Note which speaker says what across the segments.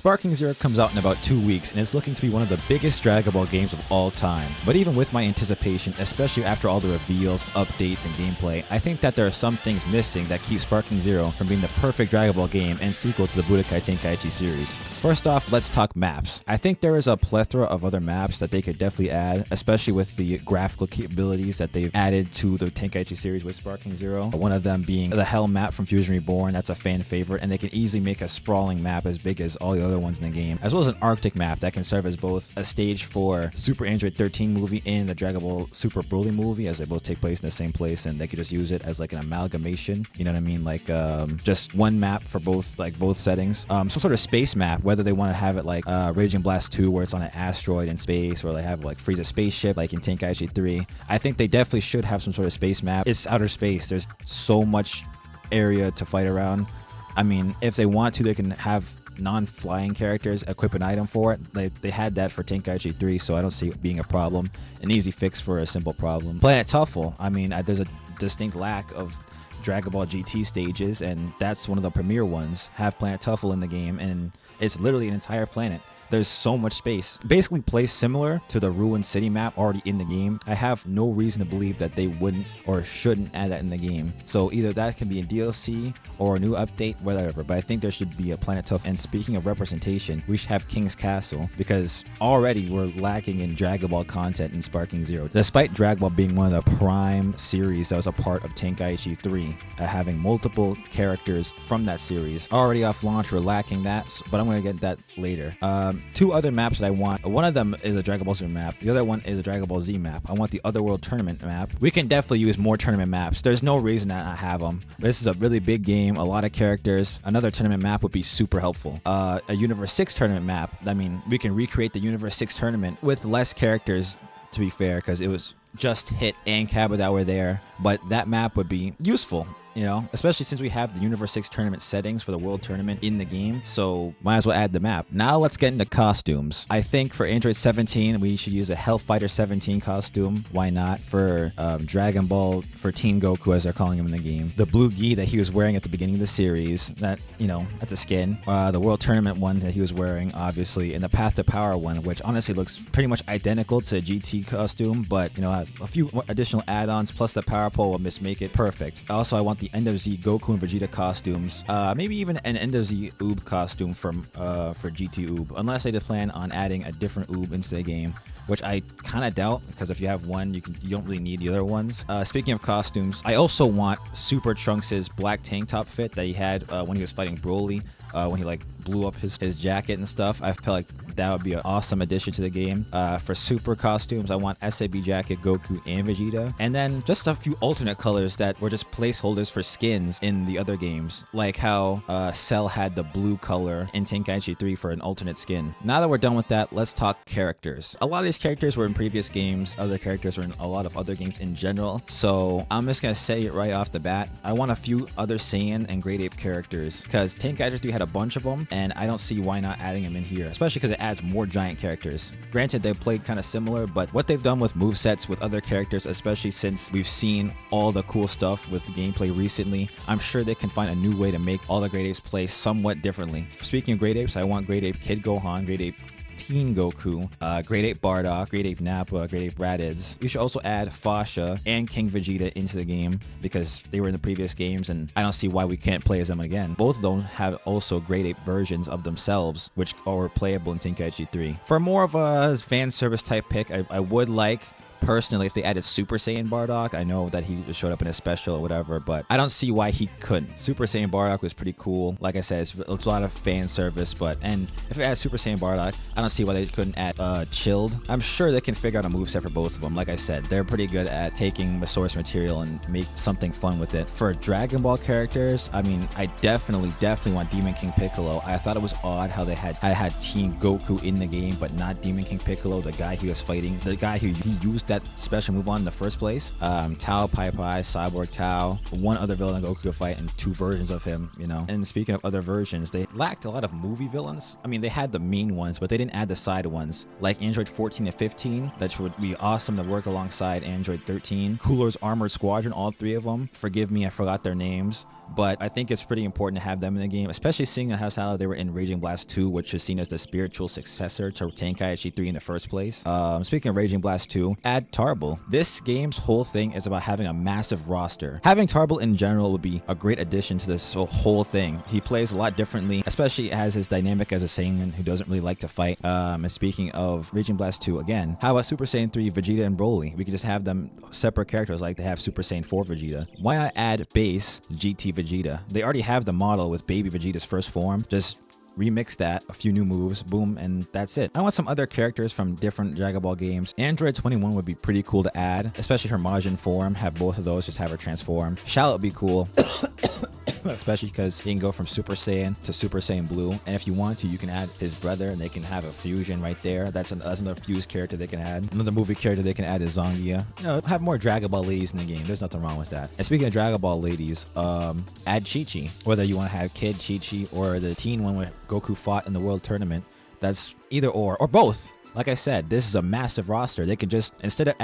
Speaker 1: Sparking Zero comes out in about 2 weeks, and it's looking to be one of the biggest Dragon Ball games of all time. But even with my anticipation, especially after all the reveals, updates, and gameplay, I think that there are some things missing that keep Sparking Zero from being the perfect Dragon Ball game and sequel to the Budokai Tenkaichi series. First off, let's talk maps. I think there is a plethora of other maps that they could definitely add, especially with the graphical capabilities that they've added to the Tenkaichi series with Sparking Zero. One of them being the Hell map from Fusion Reborn. That's a fan favorite, and they can easily make a sprawling map as big as all the other ones in the game, as well as an Arctic map that can serve as both a stage for Super Android 13 movie and the Dragon Ball Super Broly movie, as they both take place in the same place, and they could just use it as like an amalgamation. You know what I mean? Like just one map for both settings. Some sort of space map, whether they want to have it like Raging Blast 2 where it's on an asteroid in space, or they have like Frieza spaceship like in Tenkaichi 3. I think they definitely should have some sort of space map. It's outer space. There's so much area to fight around. I mean, if they want to, they can have non-flying characters equip an item for it. They had that for Tenkaichi 3, so I don't see it being a problem. An easy fix for a simple problem. Planet Tuffle, I mean, there's a distinct lack of Dragon Ball GT stages, and that's one of the premier ones. Have Planet Tuffle in the game, and it's literally an entire planet. There's so much space. Basically placed similar to the Ruined City map already in the game. I have no reason to believe that they wouldn't or shouldn't add that in the game. So either that can be a DLC or a new update, whatever. But I think there should be a Planet Tuff. And speaking of representation, we should have King's Castle, because already we're lacking in Dragon Ball content in Sparking Zero. Despite Dragon Ball being one of the prime series that was a part of Tenkaichi 3, having multiple characters from that series. Already off launch, we're lacking that, but I'm going to get that later. Two other maps that I want. One of them is a Dragon Ball Super map. The other one is a Dragon Ball Z map. I want the Otherworld tournament map. We can definitely use more tournament maps. There's no reason to not have them. This is a really big game, a lot of characters. Another tournament map would be super helpful. A Universe 6 tournament map. I mean, we can recreate the Universe 6 tournament with less characters, to be fair, because it was just Hit and Cabba that were there. But that map would be useful, you know, especially since we have the Universe 6 tournament settings for the World Tournament in the game, so might as well add the map. Now let's get into costumes. I think for Android 17, we should use a Hellfighter 17 costume. Why not? For Dragon Ball, for Teen Goku, as they're calling him in the game. The blue gi that he was wearing at the beginning of the series, that, you know, that's a skin. The World Tournament one that he was wearing, obviously, and the Path to Power one, which honestly looks pretty much identical to a GT costume, but, you know, a few additional add-ons, plus the Power Pole will make it perfect. Also, I want the End of Z Goku and Vegeta costumes, maybe even an End of Z Oob costume from for GT Oob, unless they just plan on adding a different Oob into the game, which I kind of doubt, because if you have one, you don't really need the other ones. Speaking of costumes, I also want Super Trunks' black tank top fit that he had when he was fighting Broly, when he like blew up his jacket and stuff. I feel like that would be an awesome addition to the game. For Super costumes, I want SAB jacket, Goku, and Vegeta, and then just a few alternate colors that were just placeholders for skins in the other games, like how Cell had the blue color in Tenkaichi 3 for an alternate skin. Now that we're done with that, let's talk characters. A lot of these characters were in previous games, other characters were in a lot of other games in general, so I'm just gonna say it right off the bat. I want a few other Saiyan and Great Ape characters, because Tenkaichi 3 had a bunch of them, and I don't see why not adding them in here, especially because it adds more giant characters. Granted, they played kind of similar, but what they've done with movesets with other characters, especially since we've seen all the cool stuff with the gameplay recently, I'm sure they can find a new way to make all the Great Apes play somewhat differently. Speaking of Great Apes, I want Great Ape Kid Gohan, Great Ape Teen Goku, Great Ape Bardock, Great Ape Nappa, Great Ape Raditz. We should also add Fasha and King Vegeta into the game, because they were in the previous games, and I don't see why we can't play as them again. Both of them have also Great Ape versions of themselves, which are playable in Tenkaichi 3. For more of a fan service type pick, I would like, personally, if they added Super Saiyan Bardock. I know that he showed up in a special or whatever, but I don't see why he couldn't. Super Saiyan Bardock was pretty cool. Like I said, it's a lot of fan service, and if they add Super Saiyan Bardock, I don't see why they couldn't add Chilled. I'm sure they can figure out a moveset for both of them. Like I said, they're pretty good at taking the source material and make something fun with it. For Dragon Ball characters, I mean, I definitely want Demon King Piccolo. I thought it was odd how I had Teen Goku in the game, but not Demon King Piccolo, the guy he was fighting, the guy who he used that special move on in the first place. Tao, Pai Pai, Cyborg Tao, one other villain Goku could fight, and two versions of him, you know. And speaking of other versions, they lacked a lot of movie villains. I mean, they had the main ones, but they didn't add the side ones, like Android 14 and 15, that would be awesome to work alongside Android 13. Cooler's Armored Squadron, all three of them. Forgive me, I forgot their names. but I think it's pretty important to have them in the game, especially seeing how they were in Raging Blast 2, which is seen as the spiritual successor to Tenkaichi 3 in the first place. Speaking of Raging Blast 2, add Tarble. This game's whole thing is about having a massive roster. Having Tarble in general would be a great addition to this whole thing. He plays a lot differently, especially as his dynamic as a Saiyan who doesn't really like to fight. And speaking of Raging Blast 2 again, how about Super Saiyan 3 Vegeta and Broly? We could just have them separate characters like they have Super Saiyan 4 Vegeta. Why not add base GT Vegeta? They already have the model with baby Vegeta's first form. Just remix that, a few new moves, boom, and that's it. I want some other characters from different Dragon Ball games. Android 21 would be pretty cool to add, especially her Majin form. Have both of those, just have her transform. Shallot would be cool. Especially because he can go from Super Saiyan to Super Saiyan Blue, and if you want to, you can add his brother and they can have a fusion right there. That's another fused character they can add. Another movie character they can add is Zangia. You know, have more Dragon Ball ladies in the game. There's nothing wrong with that. And speaking of Dragon Ball ladies, add Chi-Chi. Whether you want to have Kid Chi-Chi or the teen one where Goku fought in the World Tournament, that's either or both. Like I said, this is a massive roster. They can just, instead of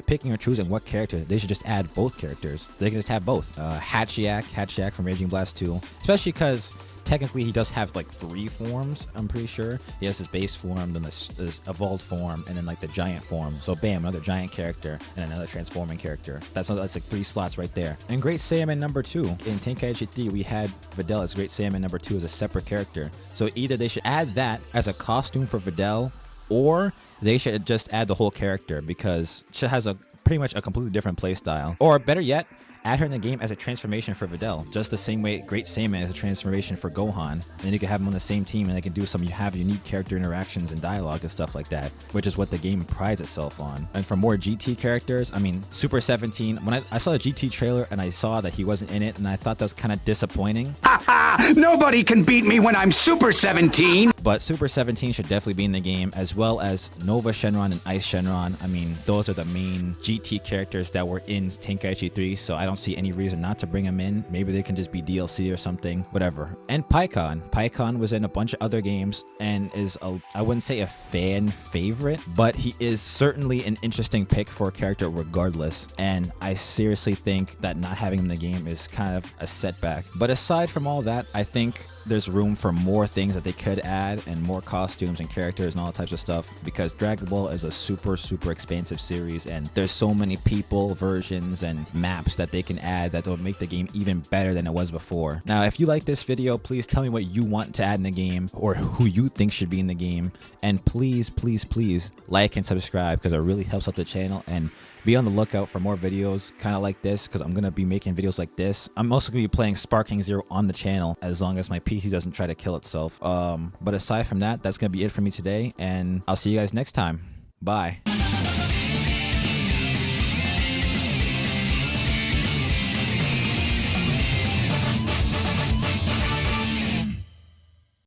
Speaker 1: picking or choosing what character, they should just add both characters. They can just have both. Hatchiyak from Raging Blast 2, especially because technically he does have like 3 forms, I'm pretty sure. He has his base form, then this evolved form, and then like the giant form. So bam, another giant character and another transforming character. That's like 3 slots right there. And Great Saiyaman number 2. In Tenkaichi 3, we had Videl as Great Saiyaman number 2 as a separate character. So either they should add that as a costume for Videl, or they should just add the whole character because she has pretty much a completely different playstyle. Or better yet, add her in the game as a transformation for Videl, just the same way Great Saiyaman is a transformation for Gohan. And then you can have them on the same team and they can do have unique character interactions and dialogue and stuff like that, which is what the game prides itself on. And for more GT characters, I mean, Super 17, when I saw the GT trailer and I saw that he wasn't in it, and I thought that was kind of disappointing.
Speaker 2: Nobody can beat me when I'm Super 17!
Speaker 1: But Super 17 should definitely be in the game, as well as Nova Shenron and Ice Shenron. I mean, those are the main GT characters that were in Tenkaichi 3, so I don't see any reason not to bring them in. Maybe they can just be DLC or something, whatever. And Pikkon. Pikkon was in a bunch of other games and is, I wouldn't say a fan favorite, but he is certainly an interesting pick for a character regardless. And I seriously think that not having him in the game is kind of a setback. But aside from all that, I think there's room for more things that they could add and more costumes and characters and all types of stuff, because Dragon Ball is a super expansive series and there's so many people, versions, and maps that they can add that will make the game even better than it was before. Now, if you like this video, please tell me what you want to add in the game or who you think should be in the game, and please like and subscribe because it really helps out the channel. And be on the lookout for more videos kind of like this, because I'm going to be making videos like this. I'm also going to be playing Sparking Zero on the channel as long as my PC doesn't try to kill itself. But aside from that, that's going to be it for me today, and I'll see you guys next time. Bye.